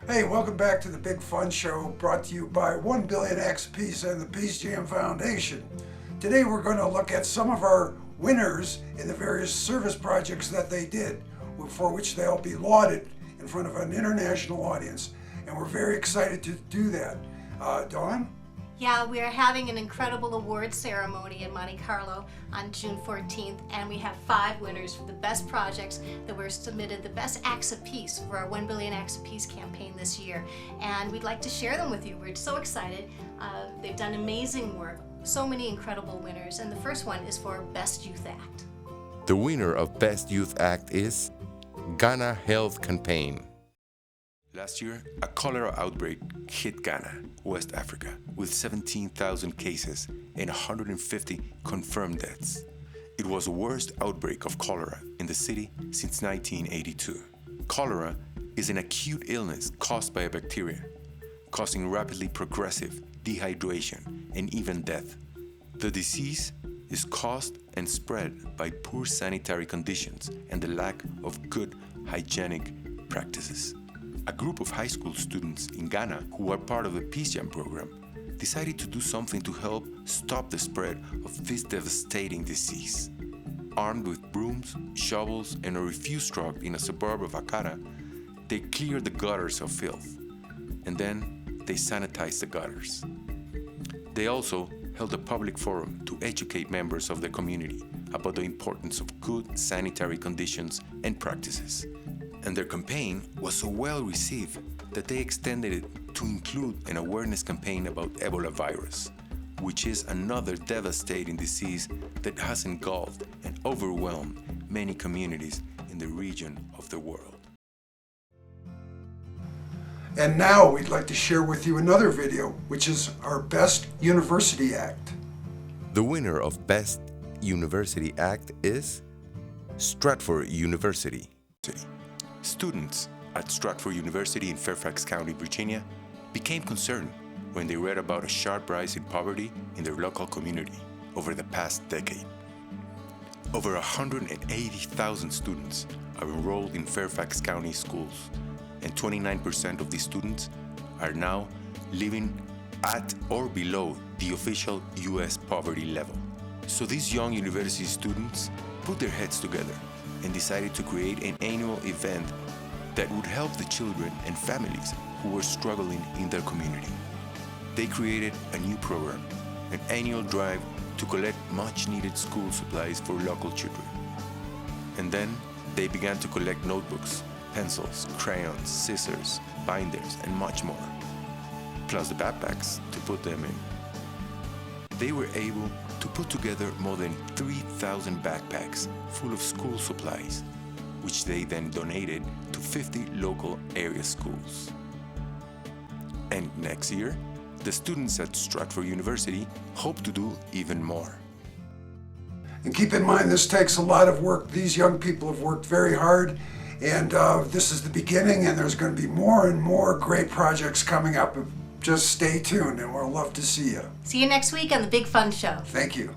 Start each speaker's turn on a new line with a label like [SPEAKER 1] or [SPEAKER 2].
[SPEAKER 1] Hey, welcome back to the Big Fun Show, brought to you by 1 Billion X Peace and the Peace Jam Foundation. Today we're going to look at some of our winners in the various service projects that they did, for which they'll be lauded in front of an international audience. And we're very excited to do that. Dawn?
[SPEAKER 2] Yeah, we are having an incredible award ceremony in Monte Carlo on June 14th, and we have 5 winners for the best projects that were submitted, the best acts of peace for our 1 Billion Acts of Peace campaign this year. And we'd like to share them with you. We're so excited. They've done amazing work, so many incredible winners, and the first one is for Best Youth Act.
[SPEAKER 3] The winner of Best Youth Act is Ghana Health Campaign.
[SPEAKER 4] Last year, a cholera outbreak hit Ghana, West Africa, with 17,000 cases and 150 confirmed deaths. It was the worst outbreak of cholera in the city since 1982. Cholera is an acute illness caused by a bacteria, causing rapidly progressive dehydration and even death. The disease is caused and spread by poor sanitary conditions and the lack of good hygienic practices. A group of high school students in Ghana who are part of the Peace Jam program decided to do something to help stop the spread of this devastating disease. Armed with brooms, shovels, and a refuse truck in a suburb of Accra, they cleared the gutters of filth, and then they sanitized the gutters. They also held a public forum to educate members of the community about the importance of good sanitary conditions and practices. And their campaign was so well received that they extended it to include an awareness campaign about Ebola virus, which is another devastating disease that has engulfed and overwhelmed many communities in the region of the world.
[SPEAKER 1] And now we'd like to share with you another video, which is our Best University Act.
[SPEAKER 3] The winner of Best University Act is Stratford University.
[SPEAKER 4] Students at Stratford University in Fairfax County, Virginia, became concerned when they read about a sharp rise in poverty in their local community over the past decade. Over 180,000 students are enrolled in Fairfax County schools, and 29% of these students are now living at or below the official U.S. poverty level. So these young university students put their heads together and decided to create an annual event that would help the children and families who were struggling in their community. They created a new program, an annual drive to collect much-needed school supplies for local children. And then they began to collect notebooks, pencils, crayons, scissors, binders, and much more, plus the backpacks to put them in. They were able to put together more than 3,000 backpacks full of school supplies, which they then donated to 50 local area schools. And next year, the students at Stratford University hope to do even more.
[SPEAKER 1] And keep in mind, this takes a lot of work. These young people have worked very hard, and this is the beginning, and there's going to be more and more great projects coming up. Just stay tuned, and we'll love to see you.
[SPEAKER 2] See you next week on the Big Fun Show.
[SPEAKER 1] Thank you.